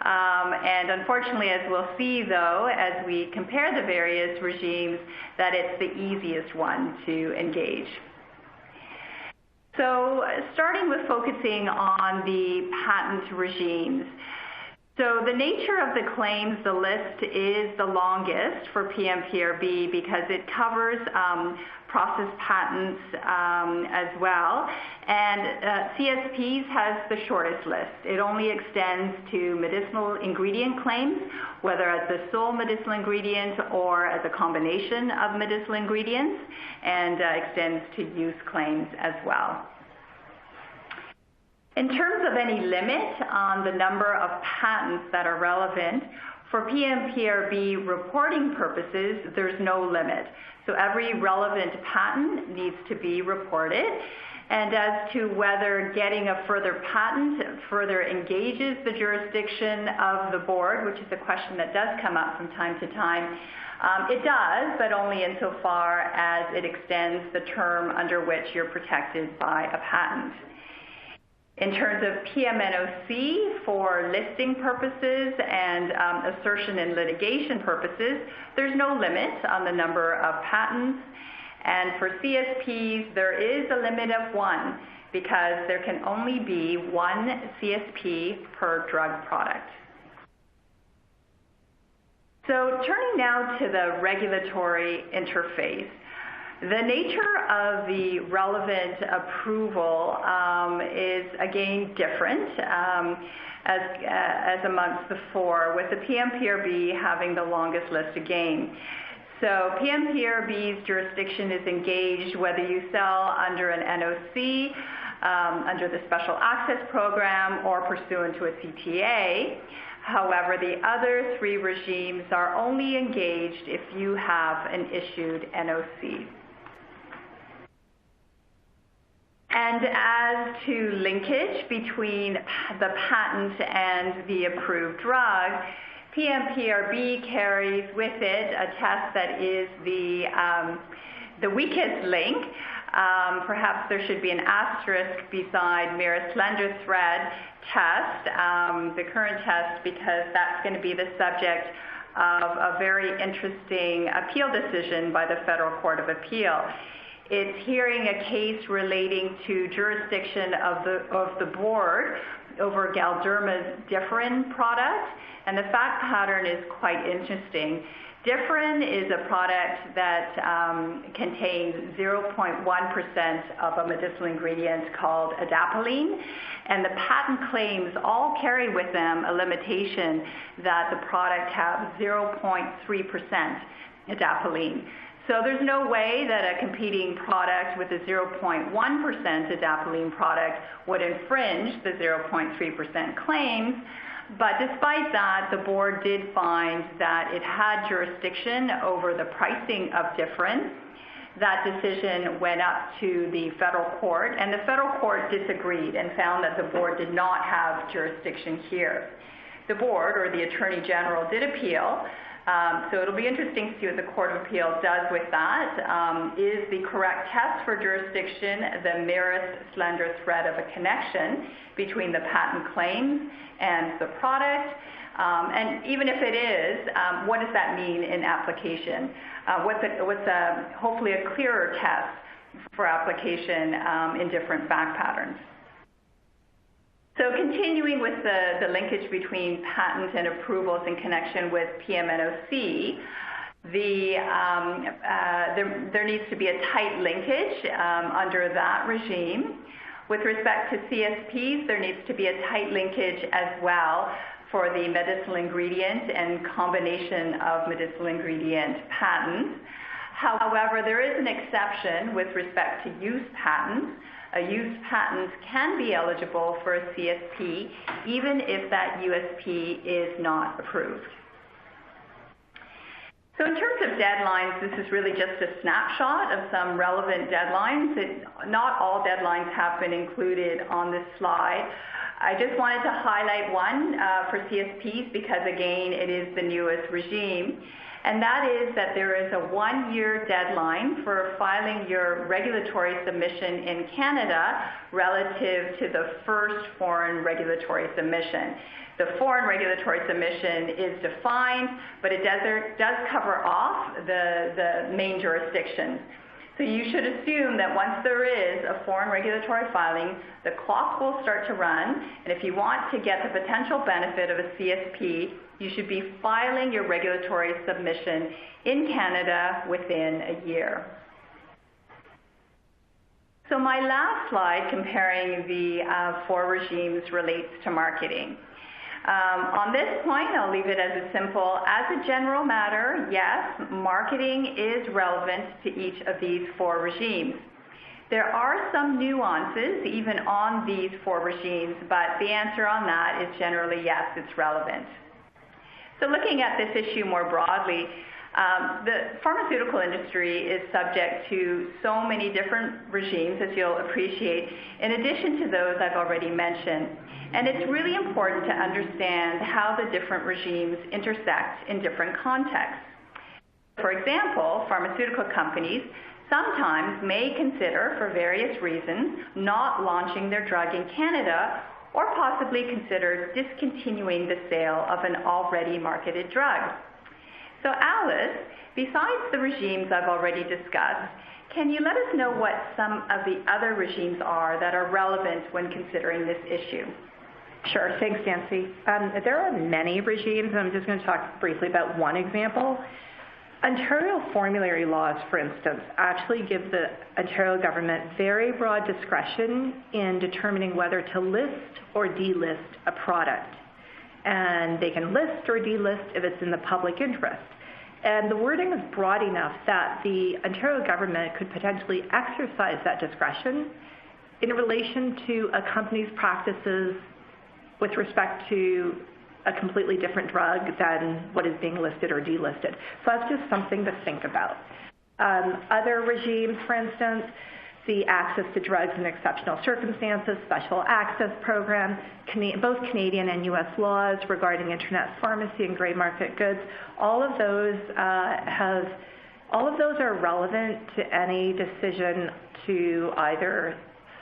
And unfortunately, as we'll see, though, as we compare the various regimes, that it's the easiest one to engage. So starting with focusing on the patent regimes. So the nature of the claims, the list is the longest for PMPRB because it covers process patents as well. And CSPs has the shortest list. It only extends to medicinal ingredient claims, whether as the sole medicinal ingredient or as a combination of medicinal ingredients, and extends to use claims as well. In terms of any limit on the number of patents that are relevant, for PMPRB reporting purposes, there's no limit. So every relevant patent needs to be reported. And as to whether getting a further patent further engages the jurisdiction of the board, which is a question that does come up from time to time, it does, but only insofar as it extends the term under which you're protected by a patent. In terms of PMNOC for listing purposes and assertion and litigation purposes, there's no limit on the number of patents. And for CSPs, there is a limit of 1 because there can only be 1 CSP per drug product. So turning now to the regulatory interface, the nature of the relevant approval is again different as amongst the 4, with the PMPRB having the longest list again. So PMPRB's jurisdiction is engaged whether you sell under an NOC, under the Special Access Program, or pursuant to a CTA. However, the other 3 regimes are only engaged if you have an issued NOC. And as to linkage between the patent and the approved drug, PMPRB carries with it a test that is the weakest link. Perhaps there should be an asterisk beside mere slender thread test, the current test, because that's going to be the subject of a very interesting appeal decision by the Federal Court of Appeal. It's hearing a case relating to jurisdiction of the board over Galderma's Differin product, and the fact pattern is quite interesting. Differin is a product that contains 0.1% of a medicinal ingredient called adapalene, and the patent claims all carry with them a limitation that the product have 0.3% adapalene. So there's no way that a competing product with a 0.1% adapalene product would infringe the 0.3% claims. But despite that, the board did find that it had jurisdiction over the pricing of Differin. That decision went up to the federal court, and the federal court disagreed and found that the board did not have jurisdiction here. The board, or the Attorney General, did appeal. So it'll be interesting to see what the Court of Appeal does with that. Is the correct test for jurisdiction the merest slender thread of a connection between the patent claims and the product? And even if it is, what does that mean in application? What's hopefully a clearer test for application in different fact patterns? So continuing with the linkage between patent and approvals in connection with PMNOC, there needs to be a tight linkage under that regime. With respect to CSPs, there needs to be a tight linkage as well for the medicinal ingredient and combination of medicinal ingredient patents. However, there is an exception with respect to use patents. A use patent can be eligible for a CSP even if that USP is not approved. So in terms of deadlines, this is really just a snapshot of some relevant deadlines. Not all deadlines have been included on this slide. I just wanted to highlight one for CSPs because, again, it is the newest regime. And that is that there is a 1-year deadline for filing your regulatory submission in Canada relative to the first foreign regulatory submission. The foreign regulatory submission is defined, but it does cover off the main jurisdictions. So you should assume that once there is a foreign regulatory filing, the clock will start to run, and if you want to get the potential benefit of a CSP, you should be filing your regulatory submission in Canada within a year. So my last slide comparing the 4 regimes relates to marketing. On this point, I'll leave it as simple. As a general matter, yes, marketing is relevant to each of these 4 regimes. There are some nuances even on these 4 regimes, but the answer on that is generally yes, it's relevant. So looking at this issue more broadly, The pharmaceutical industry is subject to so many different regimes, as you'll appreciate, in addition to those I've already mentioned. And it's really important to understand how the different regimes intersect in different contexts. For example, pharmaceutical companies sometimes may consider, for various reasons, not launching their drug in Canada, or possibly consider discontinuing the sale of an already marketed drug. So Alice, besides the regimes I've already discussed, can you let us know what some of the other regimes are that are relevant when considering this issue? Sure, thanks, Nancy. There are many regimes, and I'm just going to talk briefly about one example. Ontario formulary laws, for instance, actually give the Ontario government very broad discretion in determining whether to list or delist a product. And they can list or delist if it's in the public interest. And the wording is broad enough that the Ontario government could potentially exercise that discretion in relation to a company's practices with respect to a completely different drug than what is being listed or delisted. So that's just something to think about. Other regimes, for instance, the Access to Drugs in Exceptional Circumstances Special Access Program, both Canadian and U.S. laws regarding internet pharmacy and gray market goods, all of those are relevant to any decision to either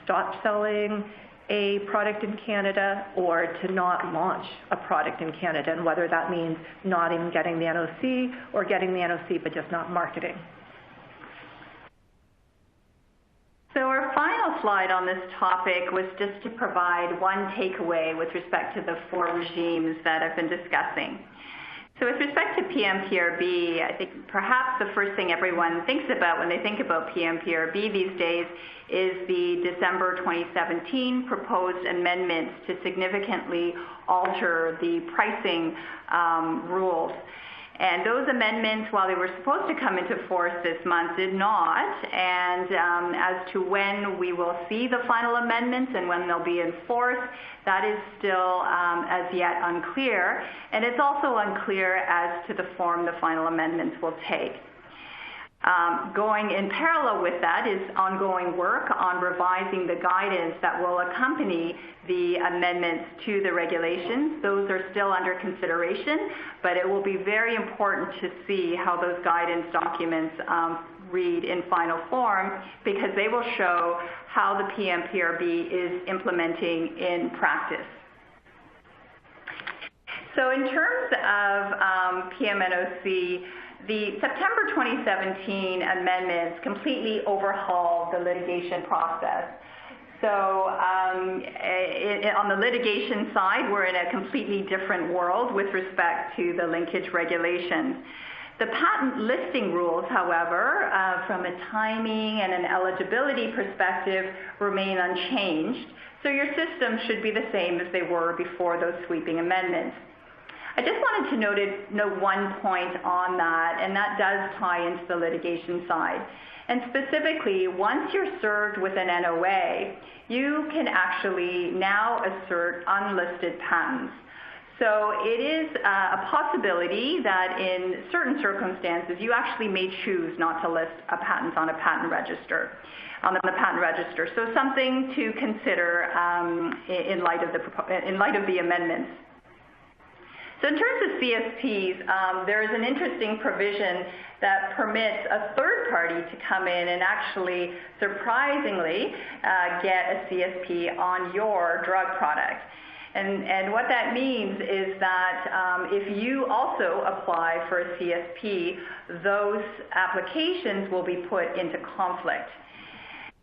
stop selling a product in Canada or to not launch a product in Canada, and whether that means not even getting the NOC or getting the NOC but just not marketing. So our final slide on this topic was just to provide one takeaway with respect to the four regimes that I've been discussing. So with respect to PMPRB, I think perhaps the first thing everyone thinks about when they think about PMPRB these days is the December 2017 proposed amendments to significantly alter the pricing rules. And those amendments, while they were supposed to come into force this month, did not. And as to when we will see the final amendments and when they'll be in force, that is still as yet unclear. And it's also unclear as to the form the final amendments will take. Going in parallel with that is ongoing work on revising the guidance that will accompany the amendments to the regulations. Those are still under consideration, but it will be very important to see how those guidance documents read in final form, because they will show how the PMPRB is implementing in practice. So in terms of PMNOC, the September 2017 amendments completely overhauled the litigation process. So on the litigation side, we're in a completely different world with respect to the linkage regulations. The patent listing rules, however, from a timing and an eligibility perspective, remain unchanged. So your systems should be the same as they were before those sweeping amendments. I just wanted to note one point on that, and that does tie into the litigation side. And specifically, once you're served with an NOA, you can actually now assert unlisted patents. So it is a possibility that in certain circumstances, you actually may choose not to list a patent on a patent register, on the patent register. So something to consider in light of the amendments. So in terms of CSPs, there is an interesting provision that permits a third party to come in and actually, surprisingly, get a CSP on your drug product. And what that means is that if you also apply for a CSP, those applications will be put into conflict.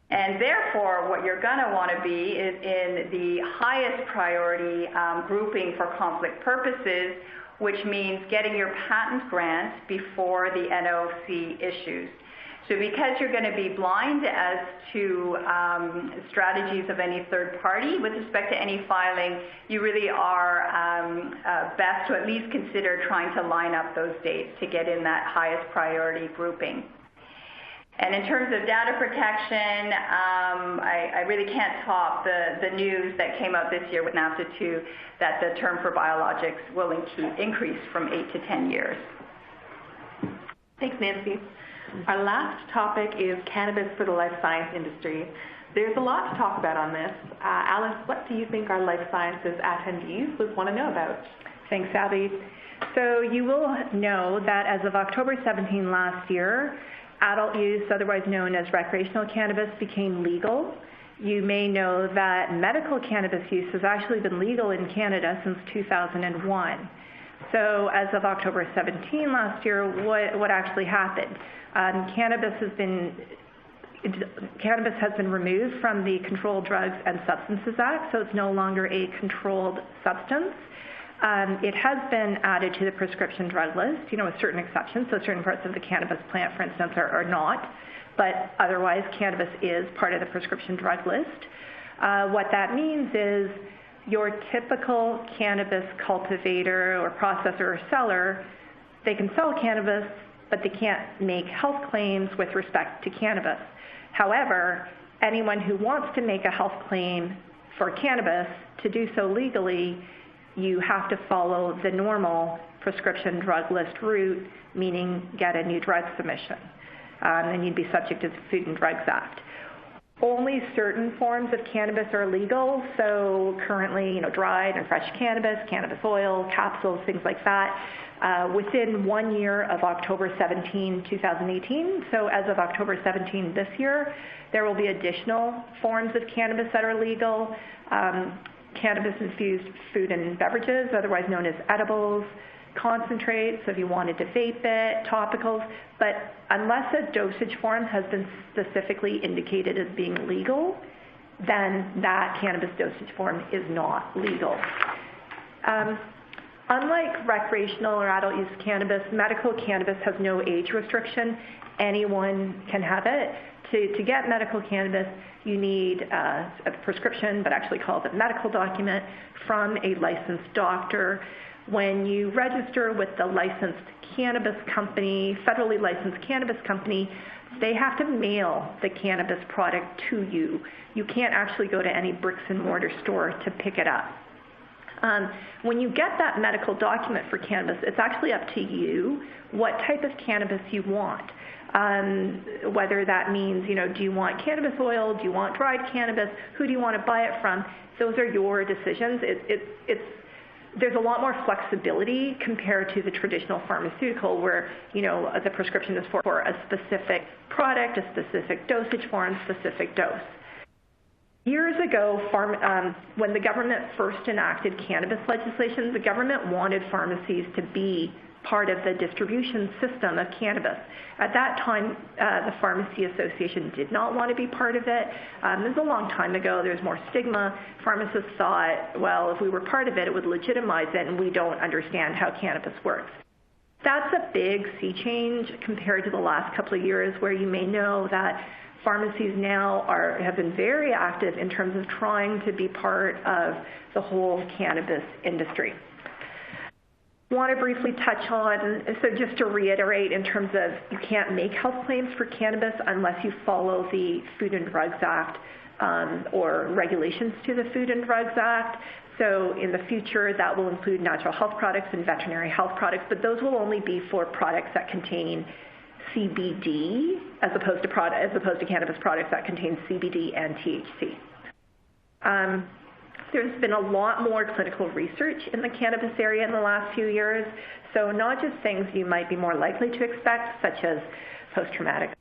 And therefore, what you're going to want to be is in the highest priority grouping for conflict purposes, which means getting your patent grant before the NOC issues. So because you're going to be blind as to strategies of any third party with respect to any filing, you really are best to at least consider trying to line up those dates to get in that highest priority grouping. And in terms of data protection, I really can't top the news that came out this year with NAFTA 2 that the term for biologics will increase from 8 to 10 years. Thanks, Nancy. Our last topic is cannabis for the life science industry. There's a lot to talk about on this. Alice, what do you think our life sciences attendees would want to know about? Thanks, Abby. So you will know that as of October 17 last year, adult use, otherwise known as recreational cannabis, became legal. You may know that medical cannabis use has actually been legal in Canada since 2001. So as of October 17 last year, what actually happened? Cannabis has been removed from the Controlled Drugs and Substances Act, so it's no longer a controlled substance. It has been added to the prescription drug list, with certain exceptions. So certain parts of the cannabis plant, for instance, are not. But otherwise, cannabis is part of the prescription drug list. What that means is your typical cannabis cultivator or processor or seller, they can sell cannabis, but they can't make health claims with respect to cannabis. However, anyone who wants to make a health claim for cannabis, to do so legally, you have to follow the normal prescription drug list route, meaning get a new drug submission. And you'd be subject to the Food and Drugs Act. Only certain forms of cannabis are legal, so currently, dried and fresh cannabis, cannabis oil, capsules, things like that, within 1 year of October 17, 2018. So as of October 17 this year, there will be additional forms of cannabis that are legal. Cannabis-infused food and beverages, otherwise known as edibles, concentrates, so if you wanted to vape it, topicals, but unless a dosage form has been specifically indicated as being legal, then that cannabis dosage form is not legal. Unlike recreational or adult use cannabis, medical cannabis has no age restriction. Anyone can have it. To get medical cannabis, you need a prescription, but actually called a medical document, from a licensed doctor. When you register with the licensed cannabis company, federally licensed cannabis company, they have to mail the cannabis product to you. You can't actually go to any bricks and mortar store to pick it up. When you get that medical document for cannabis, it's actually up to you what type of cannabis you want. Whether that means, do you want cannabis oil? Do you want dried cannabis? Who do you want to buy it from? Those are your decisions. There's a lot more flexibility compared to the traditional pharmaceutical where, the prescription is for a specific product, a specific dosage form, specific dose. Years ago, when the government first enacted cannabis legislation, the government wanted pharmacies to be part of the distribution system of cannabis. At that time, the Pharmacy Association did not want to be part of it. This is a long time ago. There's more stigma. Pharmacists thought, well, if we were part of it, it would legitimize it, and we don't understand how cannabis works. That's a big sea change compared to the last couple of years, where you may know that pharmacies now have been very active in terms of trying to be part of the whole cannabis industry. I want to briefly touch on, so just to reiterate in terms of you can't make health claims for cannabis unless you follow the Food and Drugs Act or regulations to the Food and Drugs Act. So in the future, that will include natural health products and veterinary health products, but those will only be for products that contain CBD as opposed to cannabis products that contain CBD and THC. There's been a lot more clinical research in the cannabis area in the last few years, so not just things you might be more likely to expect, such as post-traumatic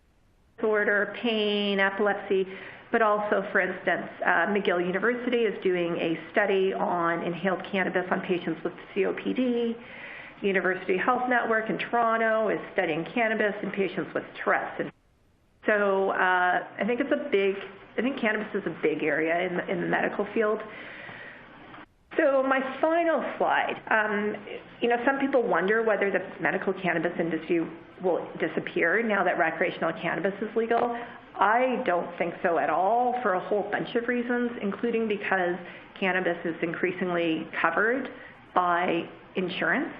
disorder, pain, epilepsy, but also, for instance, McGill University is doing a study on inhaled cannabis on patients with COPD. University Health Network in Toronto is studying cannabis in patients with Tourette's. So I think cannabis is a big area in the medical field. So my final slide, some people wonder whether the medical cannabis industry will disappear now that recreational cannabis is legal. I don't think so at all, for a whole bunch of reasons, including because cannabis is increasingly covered by insurance,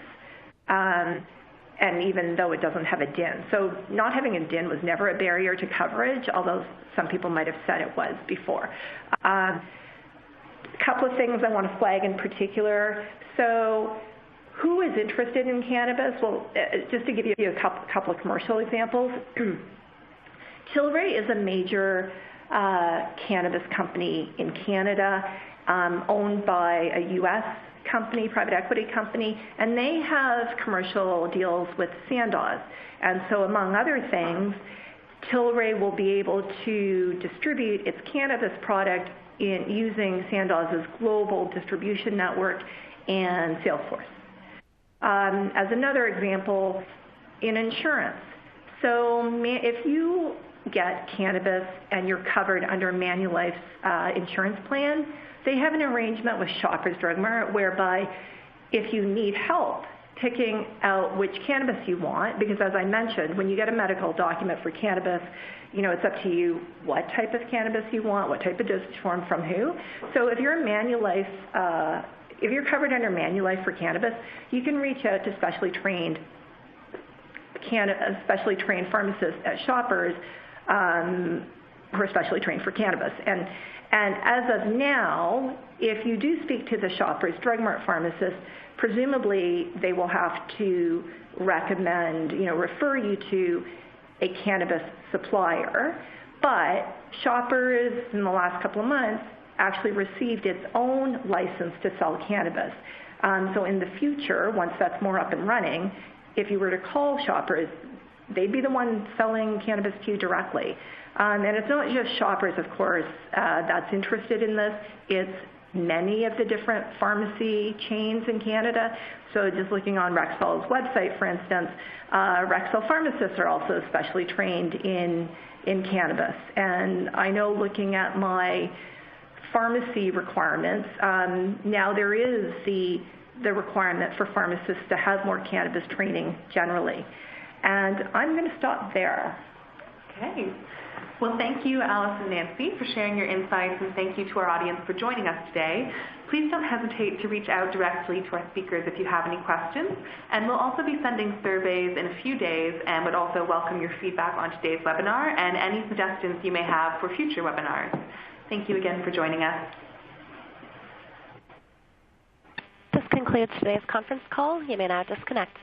and even though it doesn't have a DIN. So not having a DIN was never a barrier to coverage, although some people might have said it was before. A couple of things I want to flag in particular. So Who is interested in cannabis? Well, just to give you a couple of commercial examples, Tilray is a major cannabis company in Canada, owned by a U.S. company, private equity company, and they have commercial deals with Sandoz. And so among other things, Tilray will be able to distribute its cannabis product using Sandoz's global distribution network and sales force. As another example, in insurance. So if you get cannabis and you're covered under Manulife's insurance plan, they have an arrangement with Shoppers Drug Mart whereby if you need help picking out which cannabis you want, because as I mentioned, when you get a medical document for cannabis, it's up to you what type of cannabis you want, what type of dosage form from who. So if you're a Manulife, if you're covered under Manulife for cannabis, you can reach out to specially trained pharmacists at Shoppers who are specially trained for cannabis. And as of now, if you do speak to the Shoppers Drug Mart pharmacist, presumably they will have to recommend, refer you to a cannabis supplier. But Shoppers, in the last couple of months, actually received its own license to sell cannabis. So in the future, once that's more up and running, if you were to call Shoppers, they'd be the one selling cannabis to you directly. And it's not just Shoppers, of course, that's interested in this. It's many of the different pharmacy chains in Canada. So just looking on Rexall's website, for instance, Rexall pharmacists are also specially trained in cannabis. And I know looking at my pharmacy requirements, now there is the requirement for pharmacists to have more cannabis training generally. And I'm going to stop there. Okay. Well, thank you, Alice and Nancy, for sharing your insights, and thank you to our audience for joining us today. Please don't hesitate to reach out directly to our speakers if you have any questions. And we'll also be sending surveys in a few days and would also welcome your feedback on today's webinar and any suggestions you may have for future webinars. Thank you again for joining us. This concludes today's conference call. You may now disconnect.